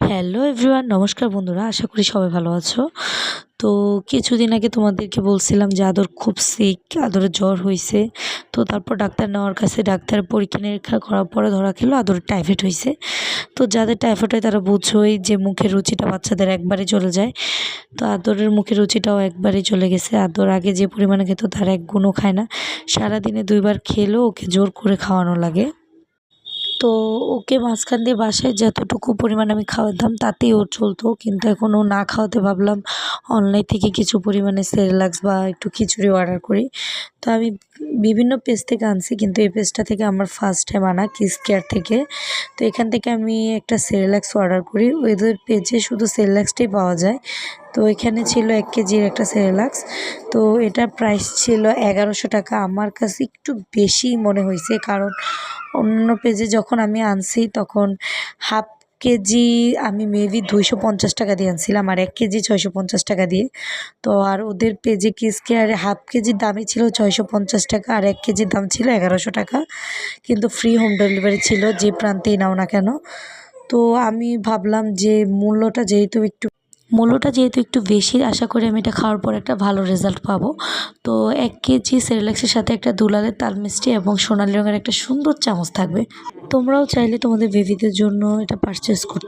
Hello everyone, নমস্কার বন্ধুরা। আশা করি সবাই ভালো আছো। তো কিছুদিন আগে তোমাদেরকে বলছিলাম যে আদর খুব সিক, আদরের জ্বর হয়েছে। তো তারপর ডাক্তার নেওয়ার কাছে ডাক্তার পরীক্ষা নিরীক্ষা করার পরে ধরা খেলো আদরের টাইফয়েড হয়েছে। তো যাদের টাইফয়েড হয় তারা বোঝোই যে মুখের রুচিটা বাচ্চাদের একবারে চলে যায়। তো আদরের মুখের রুচিটাও একবারেই চলে গেছে। আদর আগে যে পরিমাণে খেত তার এক গুণও খায় না। সারাদিনে 2 বার খেলেও ওকে জোর করে খাওয়ানো লাগে। তো ওকে মাঝখান দিয়ে বাসায় যতটুকু পরিমাণ আমি খাওয়াতাম তাতেই ওর চলতো, কিন্তু এখন ও না খাওয়াতে ভাবলাম অনলাইন থেকে কিছু পরিমাণে সেরেলাক্স বা একটু খিচুড়ি অর্ডার করি। তো আমি বিভিন্ন পেজ থেকে আনছি, কিন্তু এই পেজটা থেকে আমার ফার্স্ট টাইম আনা কিস কেয়ার থেকে। তো এখান থেকে আমি একটা সেরেলাক্স অর্ডার করি। ওদের পেজে শুধু সেরেলাক্সটাই পাওয়া যায়। তো এখানে ছিল 1 কেজির একটা সেরেলাক্স। তো এটার প্রাইস ছিল 1100 টাকা। আমার কাছে একটু বেশি মনে হয়েছে, কারণ অন্য পেজে যখন আমি আনছি তখন হাফ কেজি আমি মেবি 250 টাকা দিয়ে আনছিলাম, আর 1 কেজি 650 টাকা দিয়ে। তো আর ওদের পেজে কেয়ারে হাফ কেজির দামই ছিল 650 টাকা, আর 1 কেজির দাম ছিল 1100 টাকা। কিন্তু ফ্রি হোম ডেলিভারি ছিল যে প্রান্তেই নাও না কেন। তো আমি ভাবলাম যে মূল্যটা যেহেতু একটু বেশি, আশা করি আমি এটা খাওয়ার পর একটা ভালো রেজাল্ট পাবো। তো 1 কেজি সেরেলাক্সের সাথে একটা দুলালের তাল মিষ্টি এবং সোনালি রঙের একটা সুন্দর চামচ থাকবে। তোমরাও চাইলে তোমাদের বেবিদের জন্য এটা পারচেস করতে